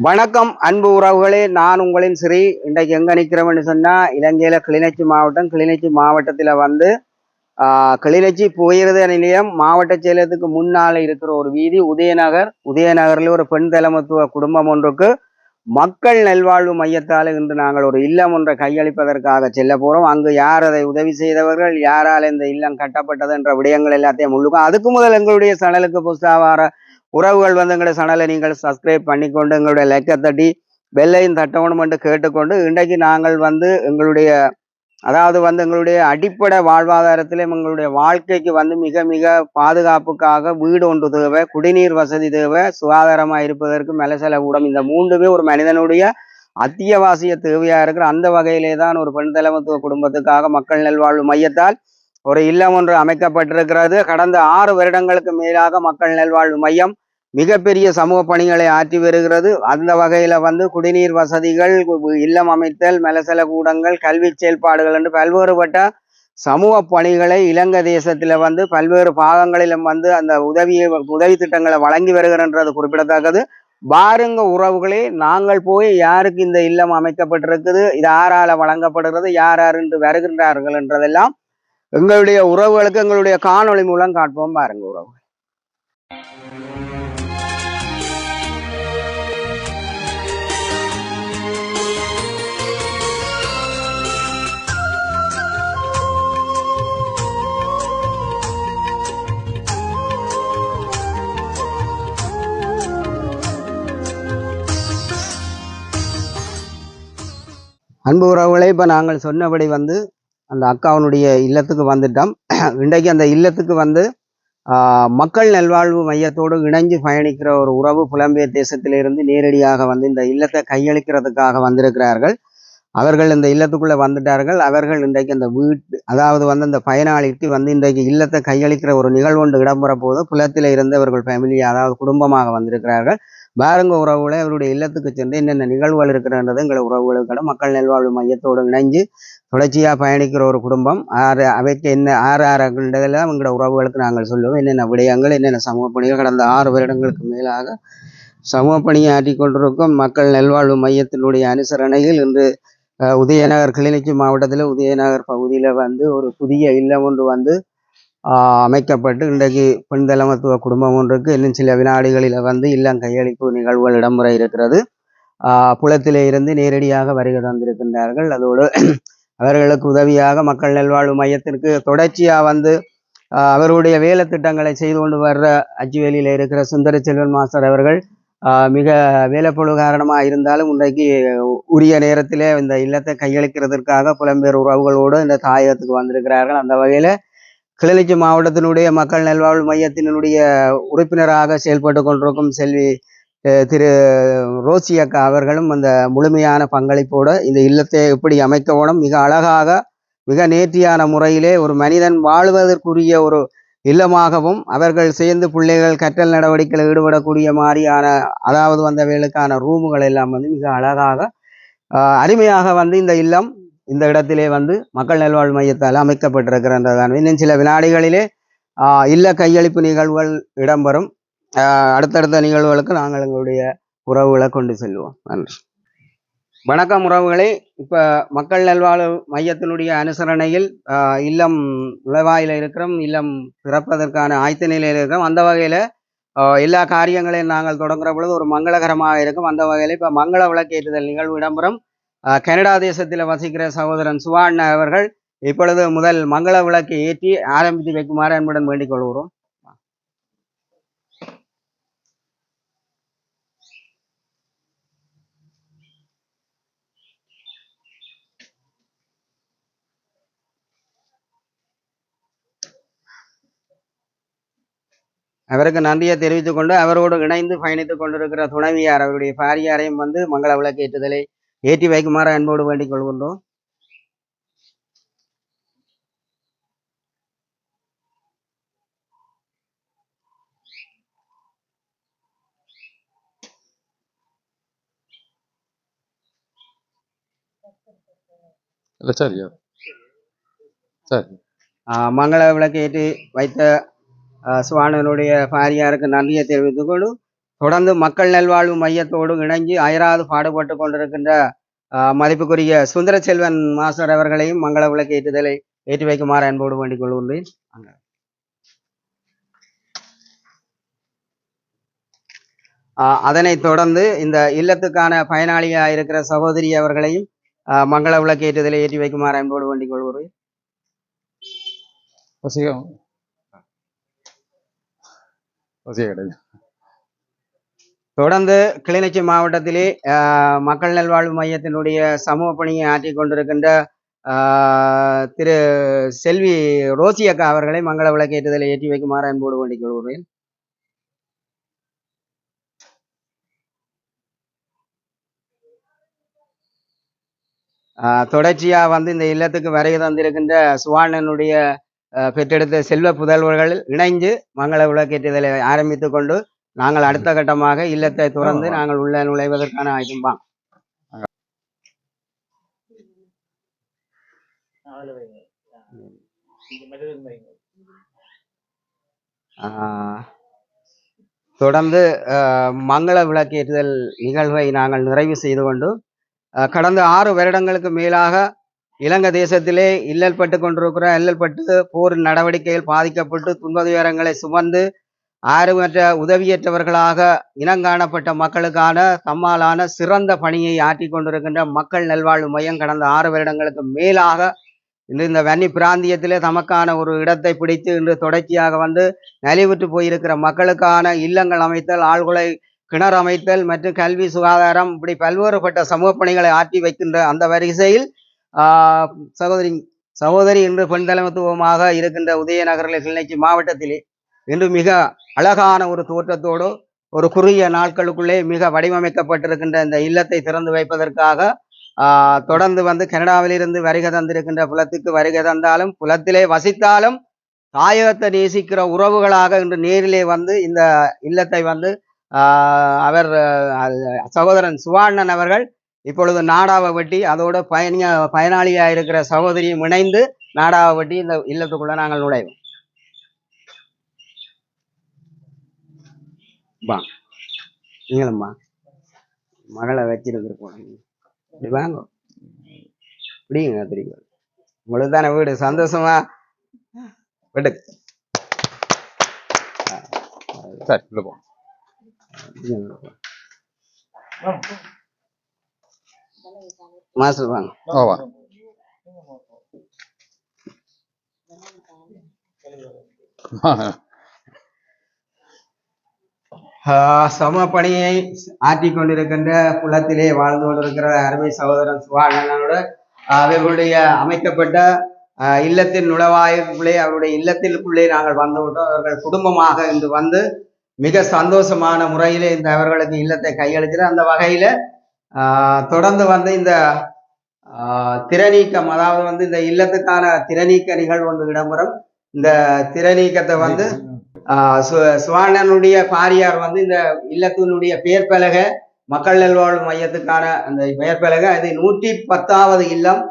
வணக்கம் அன்பு உறவுகளே, நான் உங்களின் ஸ்ரீ. இன்றைக்கு எங்க நிற்கிறோம்னு சொன்னா இலங்கையில கிளிநொச்சி மாவட்டத்தில் வந்து கிளிநொச்சி புகையிரத நிலையம் மாவட்ட செயலகத்துக்கு முன்னால இருக்கிற ஒரு வீதி உதயநகர்ல ஒரு பெண் தலைமத்துவ குடும்பம் ஒன்றுக்கு மக்கள் நல்வாழ்வு மையத்தால் இன்று நாங்கள் ஒரு இல்லம் ஒன்றை கையளிப்பதற்காக செல்ல போறோம். அங்கு யார் அதை உதவி செய்தவர்கள், யாரால் இந்த இல்லம் கட்டப்பட்டது என்ற விடயங்கள் எல்லாத்தையும் முழுக்கும். அதுக்கு முதல் எங்களுடைய சேனலுக்கு புதுசாக உறவுகள் வந்து எங்களுடைய சேனலை நீங்கள் சப்ஸ்கிரைப் பண்ணிக்கொண்டு எங்களுடைய லைக்கை தட்டி பெல்லையும் தட்டணும் என்று கேட்டுக்கொண்டு, இன்றைக்கு நாங்கள் வந்து எங்களுடைய அடிப்படை வாழ்வாதாரத்திலும் எங்களுடைய வாழ்க்கைக்கு வந்து மிக மிக பாதுகாப்புக்காக வீடு ஒன்று தேவை, குடிநீர் வசதி தேவை, சுகாதாரமாக இருப்பதற்கு மெலசெலவுடன், இந்த மூன்றுமே ஒரு மனிதனுடைய அத்தியாவசிய தேவையா இருக்கிற அந்த வகையிலே தான் ஒரு பெண் தலைமத்துவ குடும்பத்துக்காக மக்கள் நல்வாழ்வு மையத்தால் ஒரு இல்லம் ஒன்று அமைக்கப்பட்டிருக்கிறது. கடந்த 6 வருடங்களுக்கு மேலாக மக்கள் நல்வாழ்வு மையம் மிகப்பெரிய சமூக பணிகளை ஆற்றி வருகிறது. அந்த வகையில வந்து குடிநீர் வசதிகள், இல்லம் அமைத்தல், மெலசல கூடங்கள், கல்வி செயல்பாடுகள் என்று பல்வேறுபட்ட சமூக பணிகளை இலங்கை தேசத்துல வந்து பல்வேறு பாகங்களிலும் வந்து அந்த உதவி திட்டங்களை வழங்கி வருகிறன்றது குறிப்பிடத்தக்கது. பாருங்க உறவுகளே, நாங்கள் போய் யாருக்கு இந்த இல்லம் அமைக்கப்பட்டிருக்குது, இது யாரால வழங்கப்படுகிறது, யார் யார் என்று வருகின்றார்கள் என்றதெல்லாம் எங்களுடைய உறவுகளுக்கு எங்களுடைய காணொளி மூலம் காட்டுவோம். பாருங்க உறவு. அன்பு உறவுகளே, இப்போ நாங்கள் சொன்னபடி வந்து அந்த அக்காவனுடைய இல்லத்துக்கு வந்துட்டோம். இன்றைக்கு அந்த இல்லத்துக்கு வந்து மக்கள் நல்வாழ்வு மையத்தோடு இணைஞ்சு பயணிக்கிற ஒரு உறவு புலம்பெயர் தேசத்திலிருந்து நேரடியாக வந்து இந்த இல்லத்தை கையளிக்கிறதுக்காக வந்திருக்கிறார்கள். அவர்கள் இந்த இல்லத்துக்குள்ளே வந்துட்டார்கள். அவர்கள் இன்றைக்கு அந்த அந்த பயனாளிக்கு வந்து இன்றைக்கு இல்லத்தை கையளிக்கிற ஒரு நிகழ்வு ஒன்று இடம்பெற போது புலத்தில் இருந்து அவர்கள் ஃபேமிலி, அதாவது குடும்பமாக வந்திருக்கிறார்கள். பாருங்க உறவுகளை, அவருடைய இல்லத்துக்கு சென்று என்னென்ன நிகழ்வுகள் இருக்கிறன்றது எங்களை உறவுகளுக்கான மக்கள் நல்வாழ்வு மையத்தோடு இணைஞ்சு தொடர்ச்சியாக பயணிக்கிற ஒரு குடும்பம். அவைக்கு ஆறுன்றதெல்லாம் எங்களோட உறவுகளுக்கு நாங்கள் சொல்லுவோம். என்னென்ன விடயங்கள், என்னென்ன சமூக பணிகள் கடந்த 6 வருடங்களுக்கு மேலாக சமூக பணியை ஆற்றி கொண்டிருக்கும் மக்கள் நல்வாழ்வு மையத்தினுடைய அனுசரணையில் இன்று உதயநகர் கிளிநொச்சி மாவட்டத்தில் உதயநகர் பகுதியில் வந்து ஒரு புதிய இல்லம் ஒன்று வந்து அமைக்கப்பட்டு இன்றைக்கு பெண் தலைமத்துவ குடும்பம் ஒன்றுக்கு இன்னும் சில வினாடிகளில் வந்து இல்லம் கையளிப்பு நிகழ்வுகள் இடம்பெற இருக்கிறது. புலத்திலே இருந்து நேரடியாக வருகை தந்திருக்கின்றார்கள். அதோடு அவர்களுக்கு உதவியாக மக்கள் நல்வாழ்வு மையத்திற்கு தொடர்ச்சியாக வந்து அவருடைய வேலை திட்டங்களை செய்து கொண்டு வர்ற அச்சுவேலியில் இருக்கிற சுந்தர செல்வன் மாஸ்டர் அவர்கள் மிக வேலைப்பொழு காரணமாக இருந்தாலும் இன்றைக்கு உரிய நேரத்திலே இந்த இல்லத்தை கையளிக்கிறதற்காக புலம்பெயர் உறவுகளோடு இந்த தாயகத்துக்கு வந்திருக்கிறார்கள். அந்த வகையில் கிளிநொச்சி மாவட்டத்தினுடைய மக்கள் நல்வாழ்வு மையத்தினுடைய உறுப்பினராக செயல்பட்டு கொண்டிருக்கும் செல்வி திரு ரோசி அக்கா அவர்களும் அந்த முழுமையான பங்களிப்போடு இந்த இல்லத்தை எப்படி அமைக்க வேணும், மிக அழகாக மிக நேர்த்தியான முறையிலே ஒரு மனிதன் வாழ்வதற்குரிய ஒரு இல்லமாகவும் அவர்கள் சேர்ந்து பிள்ளைகள் கற்றல் நடவடிக்கையில் ஈடுபடக்கூடிய மாதிரியான, அதாவது வந்தவர்களுக்கான ரூமுகள் எல்லாம் வந்து மிக அழகாக அருமையாக வந்து இந்த இல்லம் இந்த இடத்திலே வந்து மக்கள் நல்வாழ்வு மையத்தால் அமைக்கப்பட்டிருக்கிறதான். இன்னும் சில வினாடிகளிலே இல்ல கையளிப்பு நிகழ்வுகள் இடம்பெறும். அடுத்தடுத்த நிகழ்வுகளுக்கு நாங்கள் எங்களுடைய உறவுகளை கொண்டு செல்வோம். நன்றி. வணக்கம் உறவுகளே. இப்போ மக்கள் நல்வாழ்வு மையத்தினுடைய அனுசரணையில் இல்லம் நுழைவாயில் இருக்கிறோம். இல்லம் திறப்பதற்கான ஆயத்த நிலையில் இருக்கிறோம். அந்த வகையில் எல்லா காரியங்களையும் நாங்கள் தொடங்குற பொழுது ஒரு மங்களகரமாக இருக்கும். அந்த வகையில் இப்போ மங்கள விளக்கேற்றுதல் நிகழ்வு இடம்பெறும். கனடா தேசத்தில் வசிக்கிற சகோதரன் சுவான் அவர்கள் இப்பொழுது முதல் மங்கள விளக்கை ஏற்றி ஆரம்பித்து வைக்குமாறு அன்புடன் வேண்டிக் கொள்கிறோம். அவருக்கு நன்றியை தெரிவித்துக் கொண்டு அவரோடு இணைந்து பயணித்துக் கொண்டிருக்கிற துணைவியார் அவருடைய பாரியாரையும் வந்து மங்கள விளக்கு ஏற்றுதலை ஏற்றி வைக்குமாறு அன்போடு வேண்டிக் கொள்கின்றோம். மங்கள விளக்கு ஏற்றி வைத்த சுவானனுடைய பாரியாருக்கு நன்றியை தெரிவித்துக் கொண்டு தொடர்ந்து மக்கள் நல்வாழ்வு மையத்தோடு இணைஞ்சு அயராது பாடுபட்டு கொண்டிருக்கின்ற மதிப்புக்குரிய சுந்தர செல்வன் மாஸ்டர் அவர்களையும் மங்கள விளக்கு ஏற்றுதலை ஏற்றி வைக்குமாறு அன்போடு வேண்டிக் கொள்கின்றேன். அதனைத் தொடர்ந்து இந்த இல்லத்துக்கான பயனாளியாக இருக்கிற சகோதரி அவர்களையும் மங்கள விளக்கு ஏற்றுதலை ஏற்றி வைக்குமாறு அன்போடு வேண்டிக் கொள்கிறேன். தொடர்ந்து கிளிநொச்சி மாவட்டத்திலே மக்கள் நல்வாழ்வு மையத்தினுடைய சமூக பணியை ஆற்றிக் கொண்டிருக்கின்ற திரு செல்வி ரோசி அக்கா அவர்களை மங்கள விளக்கு ஏற்றுதலை ஏற்றி வைக்குமாறு அன்போடு வேண்டிக் கொள்கிறேன். தொடர்ச்சியா இந்த இல்லத்துக்கு வருகை தந்திருக்கின்ற சுவானனுடைய பெற்றெடுத்த செல்வ புதல்வர்கள் இணைஞ்சு மங்கள விளக்கேற்றுதலை ஆரம்பித்துக் கொண்டு நாங்கள் அடுத்த கட்டமாக இல்லத்தை துறந்து நாங்கள் உள்ள நுழைவதற்கான ஆயுதம்பான். தொடர்ந்து மங்கள விளக்கேற்றுதல் நிகழ்வை நாங்கள் நிறைவு செய்து கொண்டு கடந்த 6 வருடங்களுக்கு மேலாக இலங்கை தேசத்திலே இல்லல்பட்டு கொண்டிருக்கிற இல்லல்பட்டு போர் நடவடிக்கைகள் பாதிக்கப்பட்டு துன்பதுயரங்களை சுமந்து ஆறுமற்ற உதவியற்றவர்களாக இனங்காணப்பட்ட மக்களுக்கான தம்மாலான சிறந்த பணியை ஆற்றி கொண்டிருக்கின்ற மக்கள் நல்வாழ்வு மையம் கடந்த 6 வருடங்களுக்கு மேலாக இன்று இந்த வன்னி பிராந்தியத்திலே தமக்கான ஒரு இடத்தை பிடித்து இன்று தொடர்ச்சியாக நலிவுற்று போயிருக்கிற மக்களுக்கான இல்லங்கள் அமைத்தல், ஆழ்குலை கிணறு அமைத்தல் மற்றும் கல்வி சுகாதாரம் இப்படி பல்வேறுபட்ட சமூக பணிகளை ஆற்றி வைக்கின்ற அந்த வரிசையில் சகோதரி இன்று பெண் தலைமைத்துவமாக இருக்கின்ற உதயநகரில் கிளிநொச்சி மாவட்டத்திலே இன்று மிக அழகான ஒரு தோற்றத்தோடு ஒரு குறுகிய நாட்களுக்குள்ளே மிக வடிவமைக்கப்பட்டிருக்கின்ற இந்த இல்லத்தை திறந்து வைப்பதற்காக தொடர்ந்து கனடாவிலிருந்து வருகை தந்திருக்கின்ற புலத்துக்கு வருகை தந்தாலும் புலத்திலே வசித்தாலும் தாயகத்தை நேசிக்கிற உறவுகளாக இன்று நேரிலே இந்த இல்லத்தை அவர் சகோதரன் சுவாண்ணன் அவர்கள் இப்பொழுது நாடாவை வெட்டி அதோட பயனாளியாக இருக்கிற சகோதரியும் இணைந்து நாடாவை வெட்டி இந்த இல்லத்துக்குள்ள நாங்கள் நுழைவோம். நீங்களம்மா மகளை வச்சிருந்துருப்போம், இப்படி வாங்க, இப்படிங்க தெரியும் உங்களுக்கு தானே வீடு சந்தோஷமா விட்டு மாஸ்டர் வாங்க. சம பணியை ஆற்றிக் கொண்டிருக்கின்ற புலத்திலே வாழ்ந்து கொண்டிருக்கிற அருமை சகோதரன் சுவானனோட அவர்களுடைய அமைக்கப்பட்ட இல்லத்தின் நுழைவாயிலுக்குள்ளே அவருடைய இல்லத்திற்குள்ளே நாங்கள் வந்துவிட்டோம். அவர்கள் குடும்பமாக இன்று மிக சந்தோஷமான முறையிலே இந்த அவர்களுக்கு இல்லத்தை கையளிக்கிற அந்த வகையில தொடர்ந்து இந்த திறநீக்கம், அதாவது இந்த இல்லத்துக்கான திறநீக்க நிகழ்வு ஒன்று இடம்பெறும். இந்த திறநீக்கத்தை சுவானனுடைய பாரியார் இந்த இல்லத்தினுடைய பெயர் பலகை மக்கள் நல்வாழ்வு மையத்துக்கான அந்த பெயர் பலகை அது 110வது இல்லம்.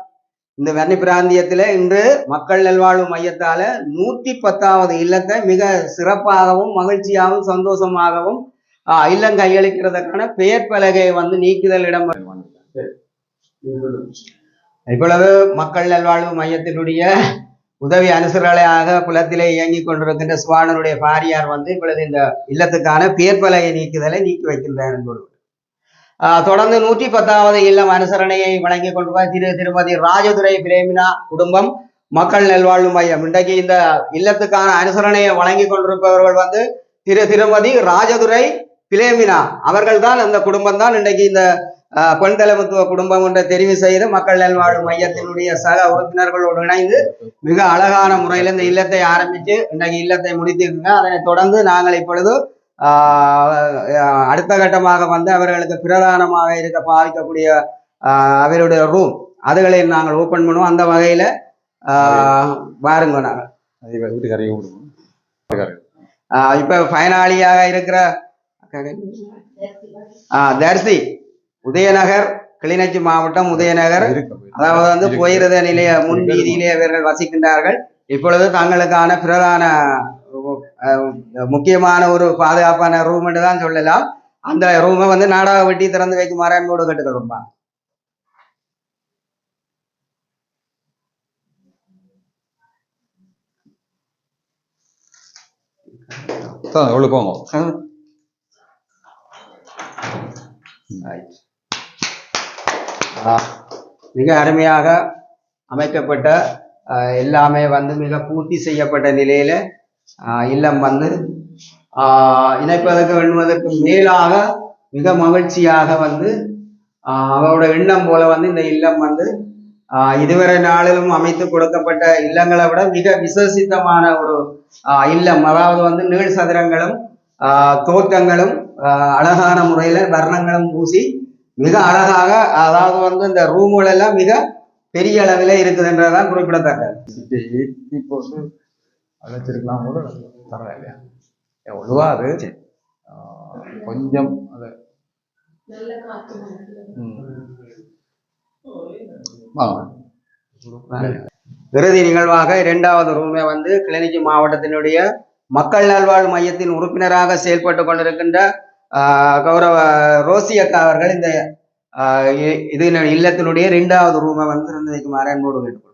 இந்த வன்னி பிராந்தியத்தில இன்று மக்கள் நல்வாழ்வு மையத்தால 110வது இல்லத்தை மிக சிறப்பாகவும் மகிழ்ச்சியாகவும் சந்தோஷமாகவும் இல்லம் கையளிக்கிறதுக்கான பெயர் பலகை நீக்குதல் இடம். இப்பொழுது மக்கள் நல்வாழ்வு மையத்தினுடைய உதவி அனுசரணையாக புலத்திலே இயங்கிக் கொண்டிருக்கின்ற சுவானனுடைய பாரியார் இப்பொழுது இந்த இல்லத்துக்கான பெயர் பலகை நீக்குதலை நீக்கி வைக்கின்றார் என்பது. தொடர்ந்து 110வது இல்லம் அனுசரணையை வழங்கி கொண்டு திருமதி ராஜதுரை பிரேமினா குடும்பம் மக்கள் நல்வாழ்வு மையம். இன்றைக்கு இந்த இல்லத்துக்கான அனுசரணையை வழங்கி கொண்டிருப்பவர்கள் திருமதி ராஜதுரை பிரேமினா அவர்கள் தான். அந்த குடும்பம் தான் இன்றைக்கு இந்த பெண் தலைமைத்துவ குடும்பம் என்ற தெரிவு செய்து மக்கள் நல்வாழ்வு மையத்தினுடைய சக உறுப்பினர்களோடு இணைந்து மிக அழகான முறையில் இந்த இல்லத்தை ஆரம்பித்து இன்றைக்கு இல்லத்தை முடித்திருக்காங்க. அதனை தொடர்ந்து நாங்கள் இப்பொழுது அடுத்த கட்டமாக அவர்களுக்கு பிரதானமாக இருக்க பாவிக்கக்கூடிய அவருடைய ரூம் அதுகளை நாங்கள் ஓபன் பண்ணுவோம். அந்த வகையில பாருங்க நாங்கள் இப்ப பயனாளியாக இருக்கிற தர்சி உதயநகர் கிளிநொச்சி மாவட்டம் உதயநகர், அதாவது போயிருத நிலைய முன் வீதியிலே அவர்கள் வசிக்கின்றார்கள். இப்பொழுது தங்களுக்கான பிரதான முக்கியமான ஒரு பாதுகாப்பான ரூம் என்று தான் சொல்லலாம். அந்த ரூமை வந்து நாடக வெட்டி திறந்து வைக்குமாறு அன்போடு கேட்டுக்கொள்வாங்க. போங்க. மிக அருமையாக அமைக்கப்பட்ட எல்லாமே வந்து மிக பூர்த்தி செய்யப்பட்ட நிலையில இல்லம் வந்து இணைப்பதற்கு எண்ணுவதற்கு மேலாக மிக மகிழ்ச்சியாக வந்து அவரோட எண்ணம் போல வந்து இந்த இல்லம் வந்து இதுவரை நாளிலும் அமைத்து கொடுக்கப்பட்ட இல்லங்களை விட மிக விசேஷித்தமான ஒரு இல்லம். அதாவது வந்து நீள் சதுரங்களும் தோற்றங்களும் அழகான முறையில வர்ணங்களும் பூசி மிக அழகாக, அதாவது வந்து இந்த ரூம்கள் எல்லாம் மிக பெரிய அளவில் இருக்குதுன்றதான் குறிப்பிடத்தக்கது. அழைச்சிருக்கலாம் கூட பரவாயில்லையா? எவ்வளவா அது கொஞ்சம் அது இறுதி நிகழ்வாக 2வது ரூமே வந்து கிளிநொச்சி மாவட்டத்தினுடைய மக்கள் நல்வாழ்வு மையத்தின் உறுப்பினராக செயல்பட்டு கொண்டிருக்கின்ற கௌரவ ரோசி அக்கா அவர்கள் இந்த இது இல்லத்தினுடைய 2வது ரூமை வந்து திறந்து வைக்குமாறு அன்போடு கேட்டுக்கொள்கிறோம்.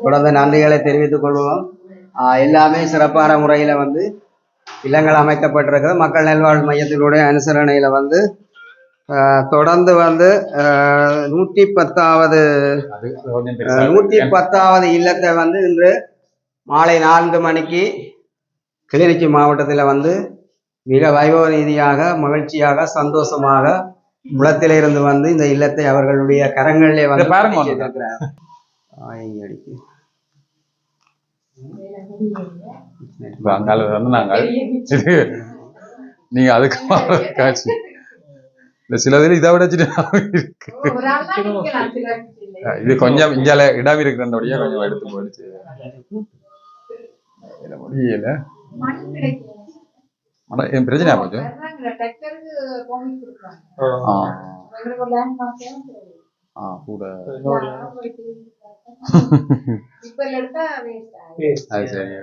தொடர்ந்து நன்றிகளை தெரிவித்துக் கொள்வோம். எல்லாமே சிறப்பான முறையில வந்து இல்லங்கள் அமைக்கப்பட்டிருக்கிறது. மக்கள் நல்வாழ்வு மையத்தினுடைய அனுசரணையில வந்து தொடர்ந்து வந்து 110வது இல்லத்தை வந்து இன்று மாலை 4 மணிக்கு கிளிநொச்சி மாவட்டத்தில் வந்து மிக வைபவ ரீதியாக மகிழ்ச்சியாக சந்தோஷமாக முளத்திலிருந்து வந்து இந்த இல்லத்தை அவர்களுடைய கரங்களிலே வந்து நீங்க அதுக்கு காட்சி சிலதில் இதை விட இது கொஞ்சம் இஞ்சால இடம் இருக்கிறபடியா கொஞ்சம் எடுத்து போயிடுச்சு. முடியல என் பிரச்சனை போச்சு. கூட அது சரி சரி.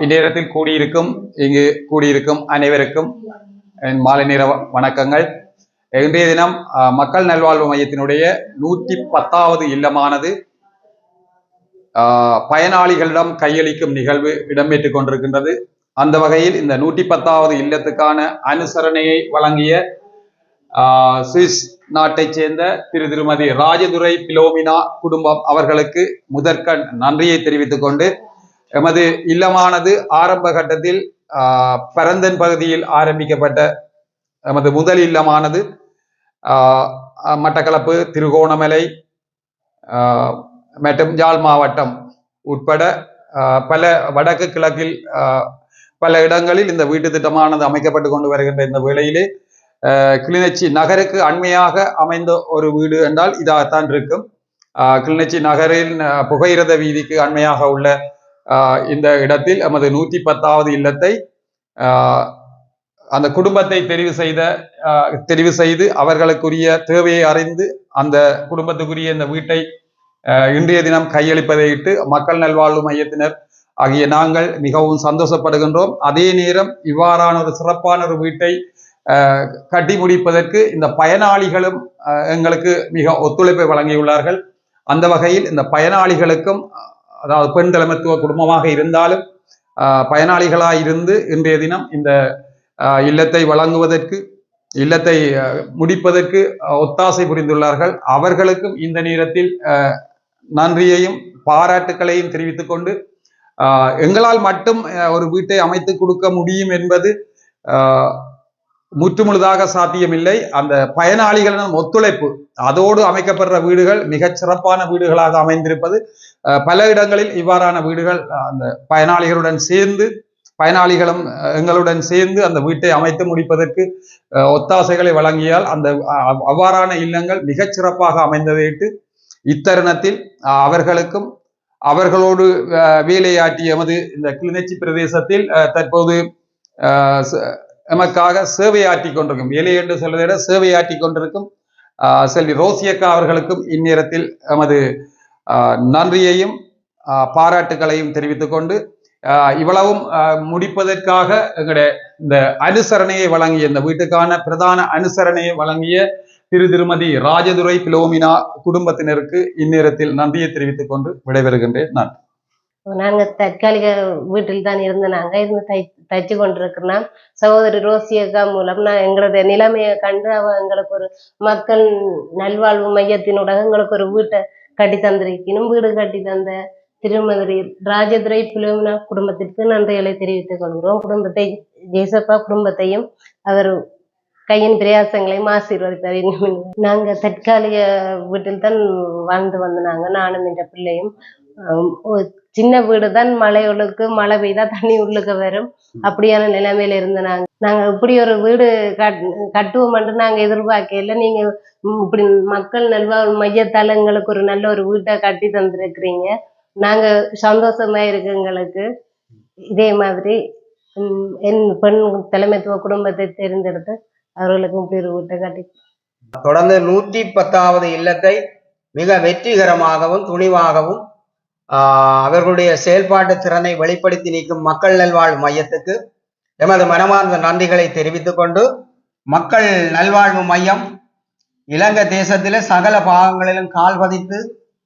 இந்நேரத்தில் கூடியிருக்கும் அனைவருக்கும் என் மாலை நேர வணக்கங்கள். இன்றைய தினம் மக்கள் நல்வாழ்வு மையத்தினுடைய 110வது இல்லமானது பயனாளிகளிடம் கையளிக்கும் நிகழ்வு இடம்பெற்றுக் கொண்டிருக்கின்றது. அந்த வகையில் இந்த 110வது இல்லத்துக்கான அனுசரணையை வழங்கிய சுவிஸ் நாட்டைச் சேர்ந்த திருமதி ராஜதுரை பிலோமினா குடும்பம் அவர்களுக்கு முதற்கண் நன்றியை தெரிவித்துக் கொண்டு, எமது இல்லமானது ஆரம்ப கட்டத்தில் பரந்தன் பகுதியில் ஆரம்பிக்கப்பட்ட எமது முதல் இல்லமானது மட்டக்களப்பு, திருகோணமலை மற்றும் யாழ் மாவட்டம் உட்பட பல வடக்கு கிழக்கில் பல இடங்களில் இந்த வீட்டு திட்டமானது அமைக்கப்பட்டு கொண்டு வருகின்ற இந்த வேளையிலே கிளிநொச்சி நகருக்கு அண்மையாக அமைந்த ஒரு வீடு என்றால் இதாகத்தான் இருக்கும். கிளிநொச்சி நகரின் புகையிரத வீதிக்கு அண்மையாக உள்ள இந்த இடத்தில் நமது 110வது இல்லத்தை அந்த குடும்பத்தை தெரிவு செய்து அவர்களுக்குரிய தேவையை அறிந்து அந்த குடும்பத்துக்குரிய இந்த வீட்டை இன்றைய தினம் கையளிப்பதையிட்டு மக்கள் நல்வாழ்வு மையத்தினர் ஆகிய நாங்கள் மிகவும் சந்தோஷப்படுகின்றோம். அதே நேரம் இவ்வாறான ஒரு சிறப்பான ஒரு வீட்டை கட்டி முடிப்பதற்கு இந்த பயனாளிகளும் எங்களுக்கு மிக ஒத்துழைப்பை வழங்கியுள்ளார்கள். அந்த வகையில் இந்த பயனாளிகளுக்கும், அதாவது பெண் தலைமைத்துவ குடும்பமாக இருந்தாலும் பயனாளிகளாக இருந்து இன்றைய தினம் இந்த இல்லத்தை வழங்குவதற்கு, இல்லத்தை முடிப்பதற்கு ஒத்தாசை புரிந்துள்ளார்கள். அவர்களுக்கும் இந்த நேரத்தில் நன்றியையும் பாராட்டுக்களையும் தெரிவித்துக் கொண்டு, எங்களால் மட்டும் ஒரு வீட்டை அமைத்து கொடுக்க முடியும் என்பது முற்றுமுழுதாக சாத்தியமில்லை. அந்த பயனாளிகளின் ஒத்துழைப்பு, அதோடு அமைக்கப்படுற வீடுகள் மிகச் சிறப்பான வீடுகளாக அமைந்திருப்பது. பல இடங்களில் இவ்வாறான வீடுகள் அந்த பயனாளிகளும் எங்களுடன் சேர்ந்து அந்த வீட்டை அமைத்து முடிப்பதற்கு ஒத்தாசைகளை வழங்கியால் அந்த அவ்வாறான இல்லங்கள் மிகச் சிறப்பாக அமைந்ததையிட்டு இத்தருணத்தில் அவர்களுக்கும் அவர்களோடு வேலையாற்றிய எமது இந்த கிளிநொச்சி பிரதேசத்தில் தற்போது எமக்காக சேவையாற்றி கொண்டிருக்கும், வேலை என்று சொல்வதை விட சேவையாற்றி கொண்டிருக்கும் செல்வி ரோசியக்கா அவர்களுக்கும் இந்நேரத்தில் எமது நன்றியையும் பாராட்டுகளையும் தெரிவித்துக் கொண்டு இவ்வளவும் முடிப்பதற்காக எங்களுடைய இந்த அனுசரணையை வழங்கிய, இந்த வீட்டுக்கான பிரதான அனுசரணையை வழங்கிய திருமதி ராஜதுரை பிலோமினா குடும்பத்தினருக்கு இந்நேரத்தில் நன்றியை தெரிவித்துக் கொண்டு விடைபெறுகின்றேன். நன்றி. நாங்க தற்காலிக வீட்டில் தான் இருந்து தைச்சு கொண்டிருக்கிறோம். சகோதரி ரோசியக்கா மூலம் நான் எங்களுடைய நிலைமையை கண்டு எங்களுக்கு ஒரு மக்கள் நல்வாழ்வு மையத்தினூடாக எங்களுக்கு ஒரு வீட்டை கட்டி தந்திருக்கணும். வீடு கட்டி தந்த திருமதி ராஜதுரை பிலோமினா குடும்பத்திற்கு நன்றிகளை தெரிவித்துக் கொள்கிறோம். குடும்பத்தை ஜேசப்பா குடும்பத்தையும் அவர் கையின் பிரயாசங்களையும் ஆசீர்வதிப்பார். நாங்க தற்காலிக வீட்டில் தான் வாழ்ந்து வந்தாங்க, நானும் என்ற பிள்ளையும். சின்ன வீடு தான், மழை பெய்தா தண்ணி உள்ளுக்க வரும், அப்படியான நிலைமையில இருந்து நாங்க இப்படி ஒரு வீடு கட்டுவோம் என்று நாங்க எதிர்பார்க்கல. நீங்க இப்படி மக்கள் நல்வாழ்வு மையத்தால எங்களுக்கு ஒரு நல்ல ஒரு வீட்டை கட்டி தந்திருக்கிறீங்க. நாங்க சந்தோஷமா இருக்கு எங்களுக்கு. இதே மாதிரி என் பெண் தலைமைத்துவ குடும்பத்தை தேர்ந்தெடுத்து அவர்களுக்கு இப்படி ஒரு வீட்டை கட்டி தொடர்ந்து 110வது இல்லத்தை மிக வெற்றிகரமாகவும் துணிவாகவும் அவர்களுடைய செயல்பாட்டு திறனை வெளிப்படுத்தி நீக்கும் மக்கள் நல்வாழ்வு மையத்துக்கு எமது மனமார்ந்த நன்றிகளை தெரிவித்துக் கொண்டு, மக்கள் நல்வாழ்வு மையம் இலங்கை தேசத்திலே சகல பாகங்களிலும் கால் பதித்து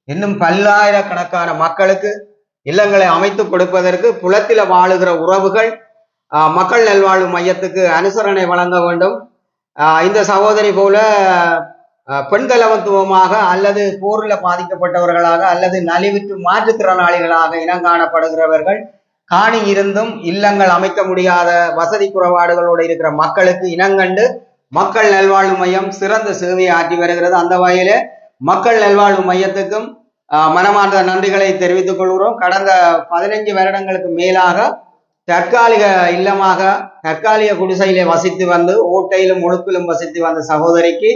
இன்னும் பல்லாயிரக்கணக்கான மக்களுக்கு இல்லங்களை அமைத்து கொடுப்பதற்கு புலத்தில வாழுகிற உறவுகள் மக்கள் நல்வாழ்வு மையத்துக்கு அனுசரணை வழங்க வேண்டும். இந்த சகோதரி போல பெண்கலவத்துவமாக அல்லது போரில் பாதிக்கப்பட்டவர்களாக அல்லது நலிவுற்று மாற்றுத்திறனாளிகளாக இனங்காணப்படுகிறவர்கள், காணி இருந்தும் இல்லங்கள் அமைக்க முடியாத வசதி குறைபாடுகளோடு இருக்கிற மக்களுக்கு இனங்கண்டு மக்கள் நல்வாழ்வு மையம் சிறந்த சேவையை ஆற்றி வருகிறது. அந்த வகையிலே மக்கள் நல்வாழ்வு மையத்துக்கும் மனமார்ந்த நன்றிகளை தெரிவித்துக் கொள்கிறோம். கடந்த 15 வருடங்களுக்கு மேலாக தற்காலிக இல்லமாக தற்காலிக குடிசையிலே வசித்து வந்து ஓட்டையிலும் ஒழுப்பிலும் வசித்து வந்த சகோதரிக்கு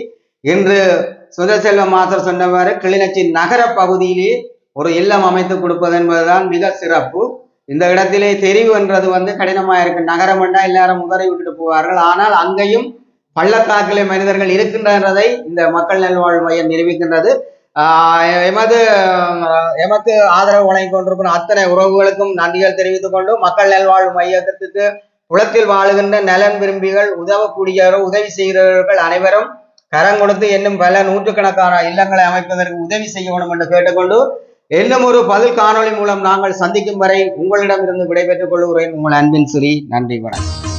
இன்று சுந்தரசெல்வ மாஸ்டர் சொன்னவாறு கிளிநொச்சி நகர பகுதியிலே ஒரு இல்லம் அமைத்து கொடுப்பது என்பதுதான் மிக சிறப்பு. இந்த இடத்திலே தெரிவு என்றது கடினமாக இருக்கு. நகரம் என்றா எல்லாரும் உதறி விட்டுட்டு போவார்கள். ஆனால் அங்கேயும் பள்ளத்தாக்கிலே மனிதர்கள் இருக்கின்றதை இந்த மக்கள் நல்வாழ்வு மையம் நிரூபிக்கின்றது. எமக்கு ஆதரவு வழங்கி கொண்டிருக்கிற அத்தனை உறவுகளுக்கும் நன்றிகள் தெரிவித்துக் கொண்டு, மக்கள் நல்வாழ்வு மையத்திற்கு புலத்தில் வாழுகின்ற நலன் விரும்பிகள், உதவக்கூடியவர்கள், உதவி செய்கிறவர்கள் அனைவரும் கரம் கொடுத்து இன்னும் பல நூற்றுக்கணக்கான இல்லங்களை அமைப்பதற்கு உதவி செய்ய வேண்டும் என்று கேட்டுக்கொண்டு, இன்னும் ஒரு பதில் காணொளி மூலம் நாங்கள் சந்திக்கும் வரை உங்களிடமிருந்து விடைபெற்றுக் கொள்கிறேன். உங்கள் அன்பின் ஸ்ரீ. நன்றி, வணக்கம்.